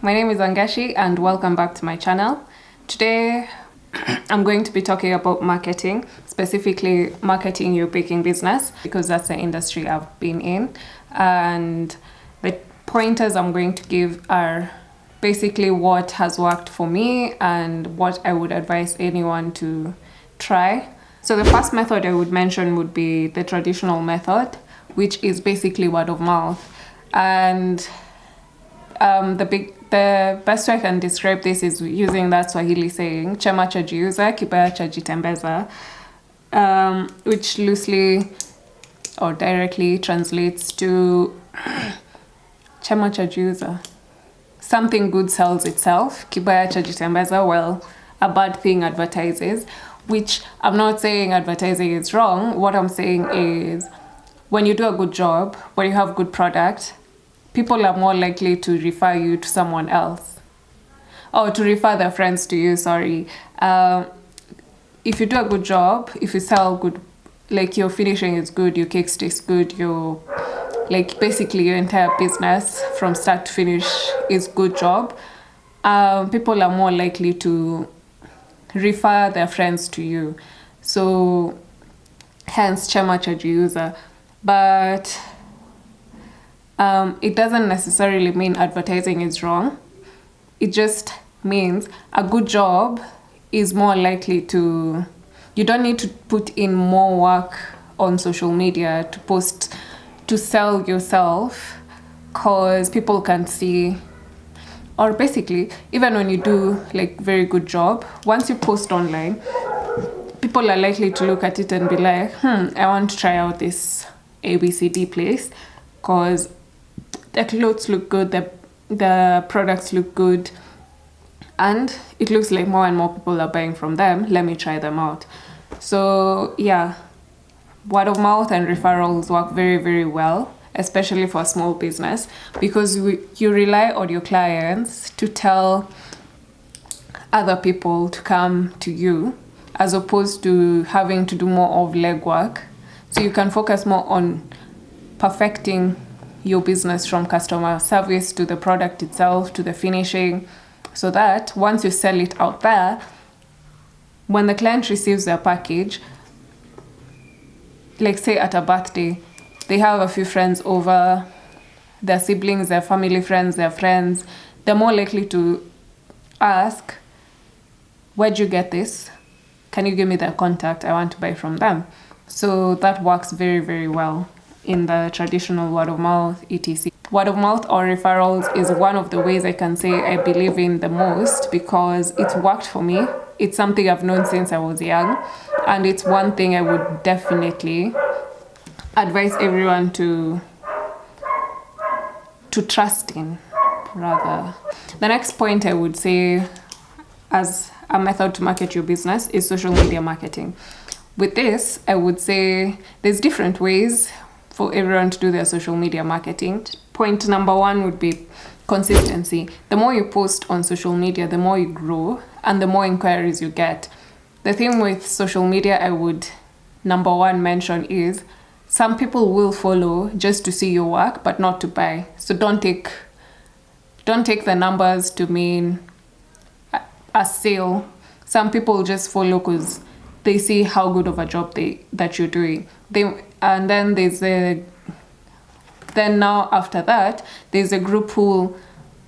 my name is Angashi and welcome back to my channel. Today I'm going to be talking about marketing, specifically marketing your baking business, because that's the industry I've been in. And the pointers I'm going to give are basically what has worked for me and what I would advise anyone to try. So the first method I would mention would be the traditional method, which is basically word of mouth. And the best way I can describe this is using that Swahili saying, chema chajiuza, kibaya chajitembeza, which loosely or directly translates to chema chajiuza. Something good sells itself, kibaya chajitembeza, well, a bad thing advertises, which I'm not saying advertising is wrong. What I'm saying is when you do a good job, when you have good product, people are more likely to refer you to someone else. Or to refer their friends to you, sorry. If you do a good job, if you sell good, like your finishing is good, your cakes taste good, your, like basically your entire business from start to finish is good job, people are more likely to refer their friends to you. So hence chema chajiuza. But it doesn't necessarily mean advertising is wrong. It just means a good job is more likely to, you don't need to put in more work on social media to post, to sell yourself, because people can see, or basically, even when you do like very good job, once you post online, people are likely to look at it and be like, I want to try out this ABCD place, because the clothes look good, the products look good, and it looks like more and more people are buying from them. Let me try them out. So yeah, word of mouth and referrals work very, very well, especially for a small business, because you rely on your clients to tell other people to come to you, as opposed to having to do more of legwork. So you can focus more on perfecting your business from customer service to the product itself to the finishing, so that once you sell it out there, when the client receives their package, like say at a birthday, they have a few friends over, their siblings, their family friends, their friends, they're more likely to ask, where'd you get this? Can you give me their contact? I want to buy from them. So that works very, very well in the traditional word of mouth, etc. Word of mouth or referrals is one of the ways I can say I believe in the most, because it's worked for me. It's something I've known since I was young, and it's one thing I would definitely advise everyone to trust in, rather. The next point I would say as a method to market your business is social media marketing. With this, I would say there's different ways for everyone to do their social media marketing. Point number one would be consistency. The more you post on social media, the more you grow and the more inquiries you get. The thing with social media I would number one mention is some people will follow just to see your work but not to buy. So don't take the numbers to mean a sale. Some people just follow because they see how good of a job that you're doing. And then then now after that, there's a group who will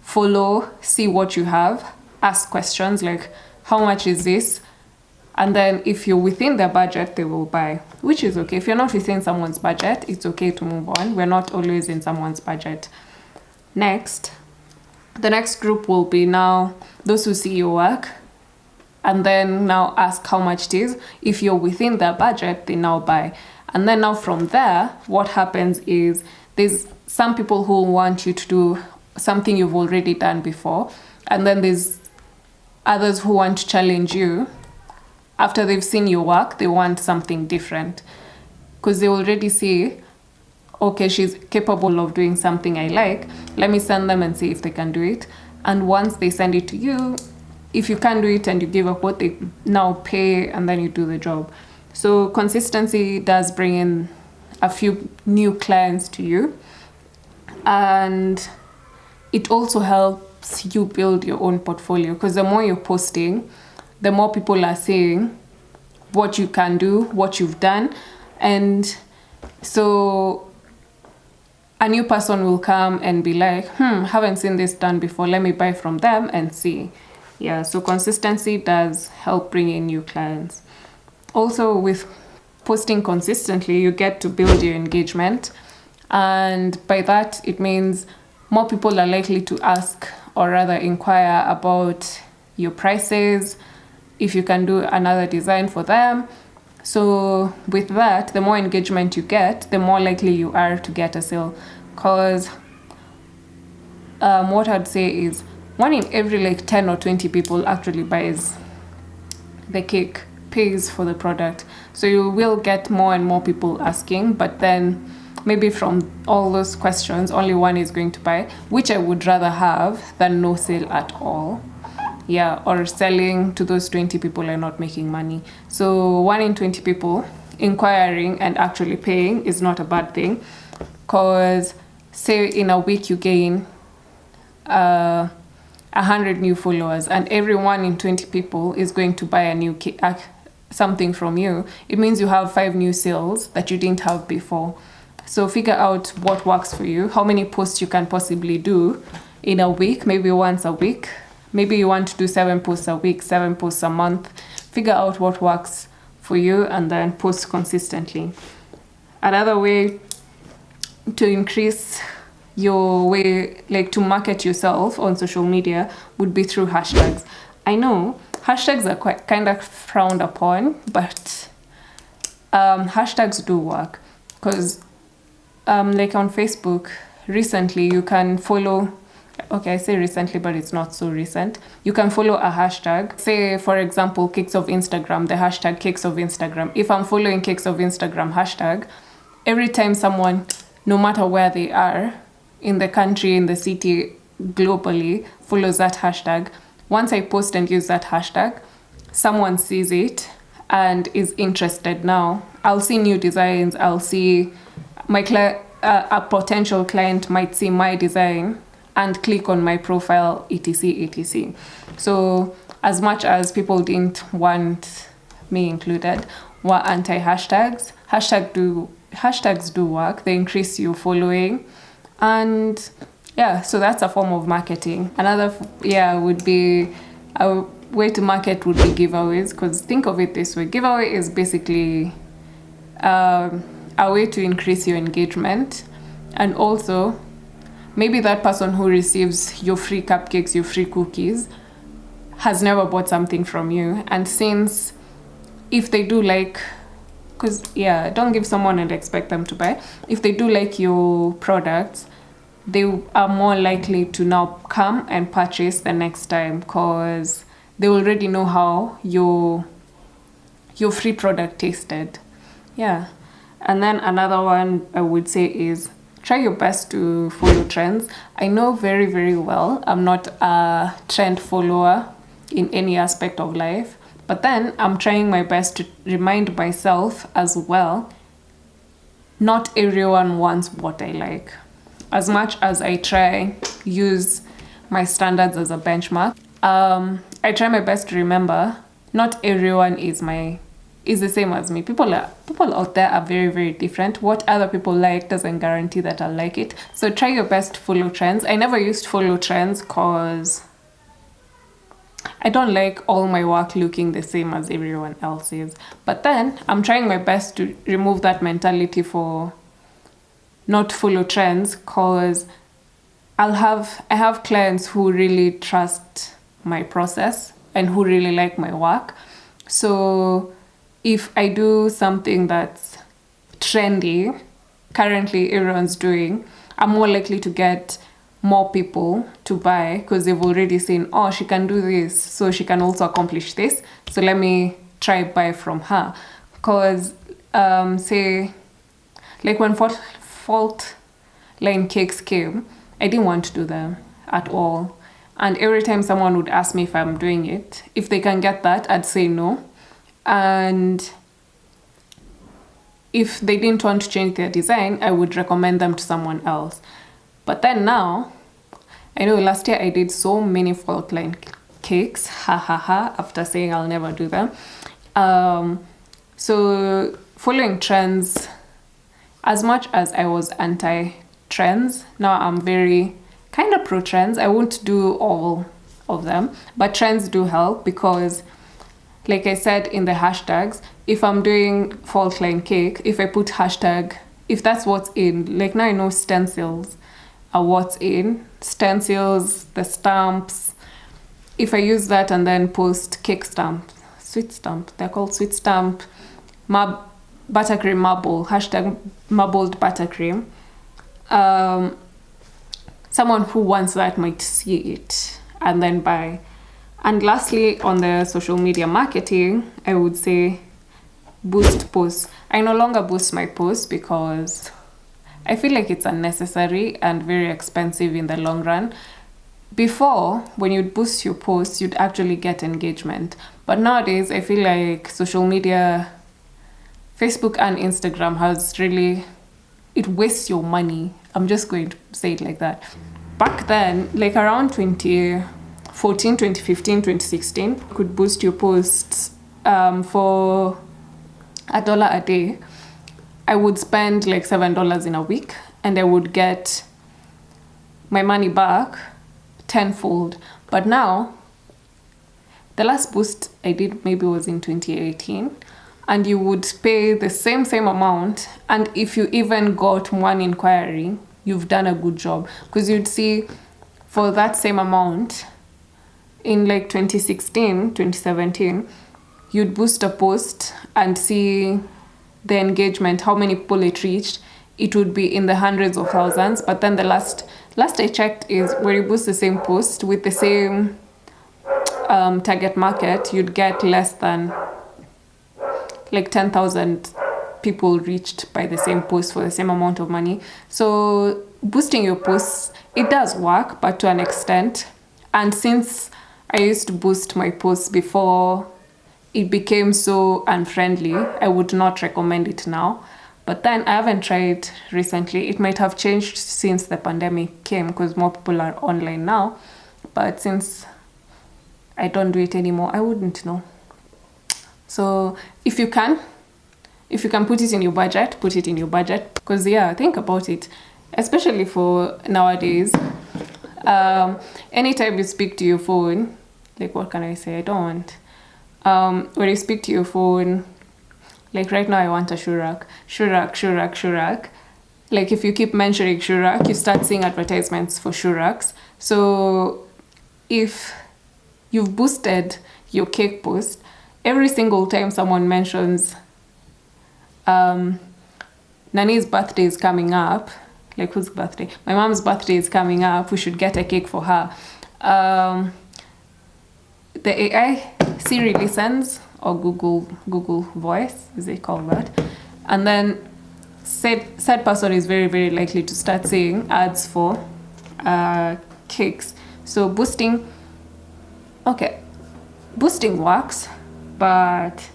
follow, see what you have, ask questions like, how much is this? And then if you're within their budget, they will buy, which is okay. If you're not within someone's budget, it's okay to move on. We're not always in someone's budget. Next, the next group will be now those who see your work, and then now ask how much it is. If you're within their budget, they now buy. And then now from there, what happens is there's some people who want you to do something you've already done before. And then there's others who want to challenge you. After they've seen your work, they want something different. Because they already see, okay, she's capable of doing something I like. Let me send them and see if they can do it. And once they send it to you, if you can't do it and you give up what they now pay, and then you do the job. So consistency does bring in a few new clients to you, and it also helps helps you build your own portfolio, because the more you're posting, the more people are seeing what you can do, what you've done. And so a new person will come and be like, haven't seen this done before, let me buy from them and see. Yeah, so consistency does help bring in new clients. Also, with posting consistently, you get to build your engagement, and by that it means more people are likely to ask, or rather inquire, about your prices, if you can do another design for them. So with that, the more engagement you get, the more likely you are to get a sale. Because what I'd say is 1 in every 10 or 20 people actually buys the cake, pays for the product. So you will get more and more people asking, but then maybe from all those questions, only 1 is going to buy, which I would rather have than no sale at all. Yeah, or selling to those 20 people and not making money. So 1 in 20 people inquiring and actually paying is not a bad thing, because say in a week you gain 100 new followers, and every 1 in 20 people is going to buy a new something from you. It means you have 5 new sales that you didn't have before. So figure out what works for you, how many posts you can possibly do in a week, maybe once a week. Maybe you want to do 7 posts a week, 7 posts a month. Figure out what works for you and then post consistently. Another way to increase your way, to market yourself on social media, would be through hashtags. I know hashtags are quite kind of frowned upon, but hashtags do work, because on Facebook recently you can follow, okay, I say recently, but it's not so recent. You can follow a hashtag. Say, for example, Cakes of Instagram, the hashtag Cakes of Instagram. If I'm following Cakes of Instagram hashtag, every time someone, no matter where they are, in the country, in the city, globally, follows that hashtag, once I post and use that hashtag, someone sees it and is interested now. I'll see new designs. I'll see a potential client might see my design and click on my profile, etc, etc. So as much as people didn't want, me included, were anti-hashtags, hashtags do work. They increase your following, and yeah, so that's a form of marketing. Another would be a way to market would be giveaways, because think of it this way: giveaway is basically a way to increase your engagement, and also maybe that person who receives your free cupcakes, your free cookies, has never bought something from you. And since if they do don't give someone and expect them to buy. If they do like your products, they are more likely to now come and purchase the next time, because they already know how your free product tasted. Yeah. And then another one I would say is try your best to follow trends. I know very, very well I'm not a trend follower in any aspect of life, but then I'm trying my best to remind myself as well, not everyone wants what I like. As much as I try use my standards as a benchmark, I try my best to remember not everyone is the same as me. People out there are very, very different. What other people like doesn't guarantee that I'll like it. So try your best to follow trends. I never used to follow trends because I don't like all my work looking the same as everyone else's. But then I'm trying my best to remove that mentality for not follow trends, because I have clients who really trust my process and who really like my work. So if I do something that's trendy, currently everyone's doing, I'm more likely to get more people to buy, because they've already seen, oh, she can do this, so she can also accomplish this, so let me try buy from her. Because say like when fault line cakes came, I didn't want to do them at all, and every time someone would ask me if I'm doing it, if they can get that, I'd say no. And if they didn't want to change their design, I would recommend them to someone else. But then now, I know last year I did so many fault line cakes, after saying I'll never do them. So following trends, as much as I was anti-trends, now I'm very kind of pro-trends. I won't do all of them, but trends do help because, like I said in the hashtags, if I'm doing fault line cake, if I put hashtag, if that's what's in, like now I know stencils are what's in, stencils, the stamps. If I use that and then post cake stamp, sweet stamp, they're called sweet stamp, buttercream marble, hashtag marbled buttercream. Someone who wants that might see it and then buy. And lastly, on the social media marketing, I would say boost posts. I no longer boost my posts because I feel like it's unnecessary and very expensive in the long run. Before, when you'd boost your posts, you'd actually get engagement. But nowadays, I feel like social media, Facebook and Instagram has really, it wastes your money. I'm just going to say it like that. Back then, like around 2014, 2015, 2016, you could boost your posts for $1 a day. I would spend like $7 in a week and I would get my money back tenfold. But now, the last boost I did maybe was in 2018, and you would pay the same amount, and if you even got one inquiry, you've done a good job, because you'd see for that same amount in like 2016, 2017, you'd boost a post and see the engagement, how many people it reached. It would be in the hundreds of thousands. But then the last I checked is where you boost the same post with the same target market, you'd get less than like 10,000 people reached by the same post for the same amount of money. So boosting your posts, it does work, but to an extent. And since I used to boost my posts before it became so unfriendly, I would not recommend it now. But then I haven't tried recently. It might have changed since the pandemic came because more people are online now. But since I don't do it anymore, I wouldn't know. So if you can put it in your budget, put it in your budget. Because think about it, especially for nowadays. Anytime you speak to your phone, like what can I say? I don't want. When you speak to your phone, like right now I want a Shurak. Like if you keep mentioning Shurak, you start seeing advertisements for Shuraks. So if you've boosted your cake post, every single time someone mentions Nani's birthday is coming up, like whose birthday? My mom's birthday is coming up, we should get a cake for her. The AI Siri listens, or Google Voice, is it called that? And then said person is very, very likely to start seeing ads for cakes. So boosting works, but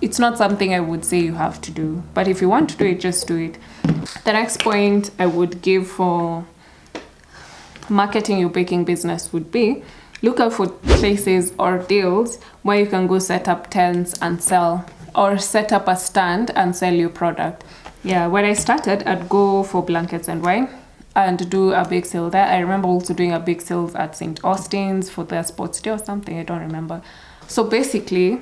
it's not something I would say you have to do. But if you want to do it, just do it. The next point I would give for marketing your baking business would be look out for places or deals where you can go set up tents and sell, or set up a stand and sell your product. When I started, I'd go for blankets and wine and do a big sale there. I remember also doing a big sales at St. Austin's for their sports day or something, I don't remember. So basically,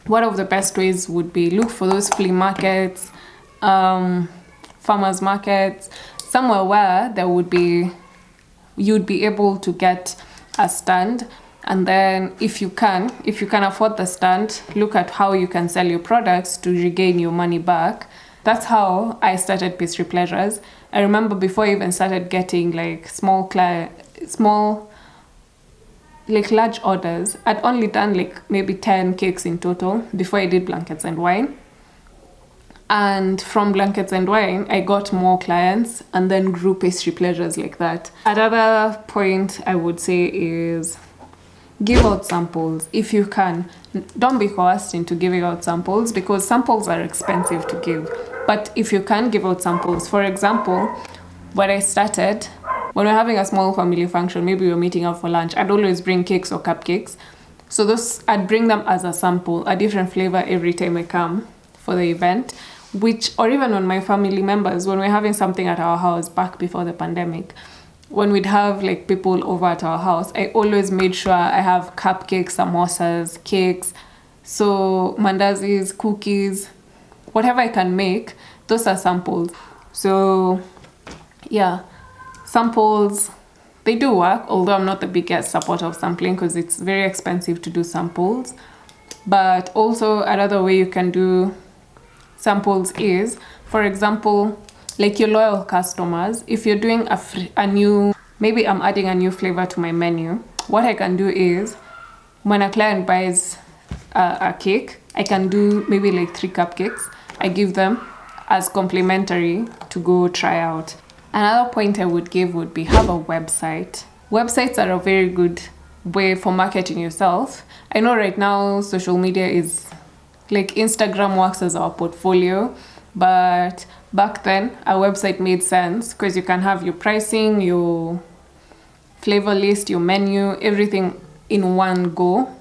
one of the best ways would be look for those flea markets, farmers markets, somewhere where you'd be able to get a stand. And then if you can afford the stand, look at how you can sell your products to regain your money back. That's how I started Pastry Pleasures. I remember before I even started getting like large orders, I'd only done like maybe 10 cakes in total before I did blankets and wine. And from blankets and wine, I got more clients and then grew Pastry Pleasures like that. Another point I would say is give out samples if you can. Don't be coerced into giving out samples because samples are expensive to give. But if you can give out samples, for example, when I started, when we're having a small family function, maybe we're meeting up for lunch, I'd always bring cakes or cupcakes. So those, I'd bring them as a sample, a different flavor every time I come for the event. Or even on my family members, when we're having something at our house back before the pandemic, when we'd have like people over at our house, I always made sure I have cupcakes, samosas, cakes, so mandazis, cookies, whatever I can make, those are samples. So yeah, samples, they do work, although I'm not the biggest supporter of sampling because it's very expensive to do samples. But also another way you can do samples is, for example, like your loyal customers, if you're doing a new, maybe I'm adding a new flavor to my menu, what I can do is, when a client buys a cake, I can do maybe like 3 cupcakes. I give them as complimentary to go try out. Another point I would give would be have a website. Websites are a very good way for marketing yourself. I know right now social media is, like Instagram works as our portfolio, but back then a website made sense because you can have your pricing, your flavor list, your menu, everything in one go.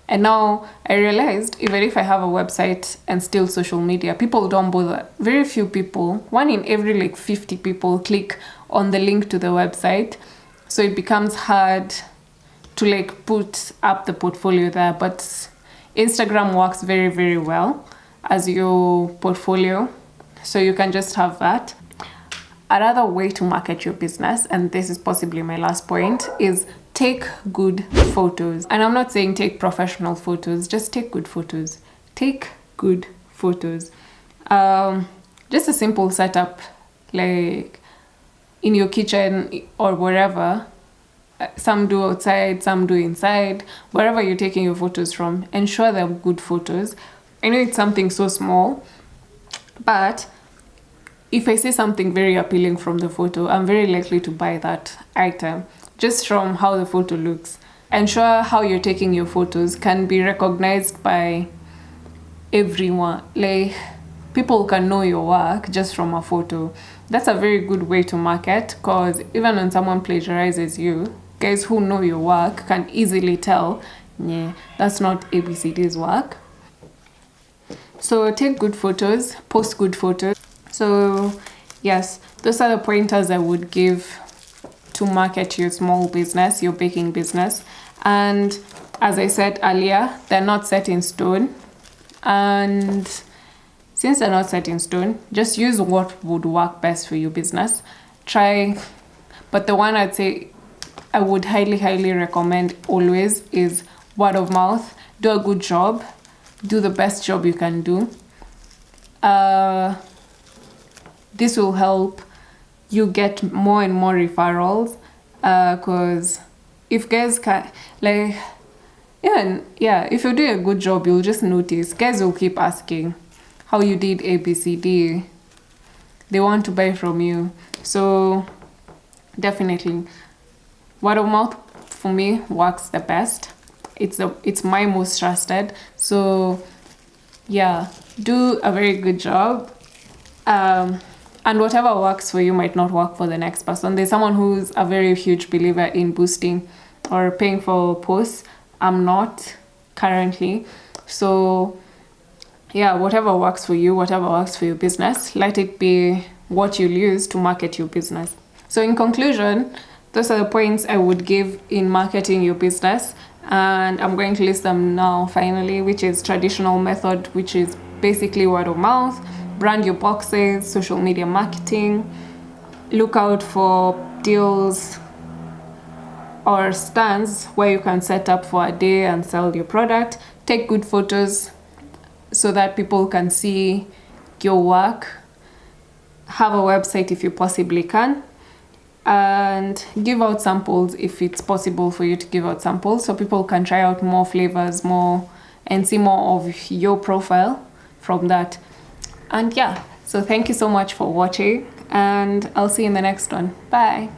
And now I realized even if I have a website and still social media, people don't bother. Very few people, 1 in every like 50 people click on the link to the website. So it becomes hard to like put up the portfolio there. But Instagram works very, very well as your portfolio. So you can just have that. Another way to market your business, and this is possibly my last point, is take good photos. And I'm not saying take professional photos, just take good photos. Take good photos. Just a simple setup, like in your kitchen or wherever. Some do outside, some do inside. Wherever you're taking your photos from, ensure they're good photos. I know it's something so small, but if I see something very appealing from the photo, I'm very likely to buy that item just from how the photo looks. Ensure how you're taking your photos can be recognized by everyone. Like, people can know your work just from a photo. That's a very good way to market, because even when someone plagiarizes you, guys who know your work can easily tell, yeah, that's not ABCD's work. So take good photos, post good photos. So yes, those are the pointers I would give to market your small business, your baking business. And as I said earlier, they're not set in stone. And since they're not set in stone, just use what would work best for your business. Try, but the one I'd say I would highly, highly recommend always is word of mouth. Do a good job. Do the best job you can do. This will help you get more and more referrals, because if guys can, like, if you're doing a good job, you'll just notice guys will keep asking how you did ABCD. They want to buy from you. So definitely word of mouth for me works the best. It's my most trusted. So yeah, do a very good job. And whatever works for you might not work for the next person. There's someone who's a very huge believer in boosting or paying for posts. I'm not currently. So yeah, whatever works for you, whatever works for your business, let it be what you'll use to market your business. So in conclusion, those are the points I would give in marketing your business. And I'm going to list them now finally, which is traditional method, which is basically word of mouth. Brand your boxes, social media marketing, look out for deals or stands where you can set up for a day and sell your product. Take good photos so that people can see your work. Have a website if you possibly can. And give out samples if it's possible for you to give out samples so people can try out more flavors, more, and see more of your profile from that. And yeah, so thank you so much for watching, and I'll see you in the next one. Bye.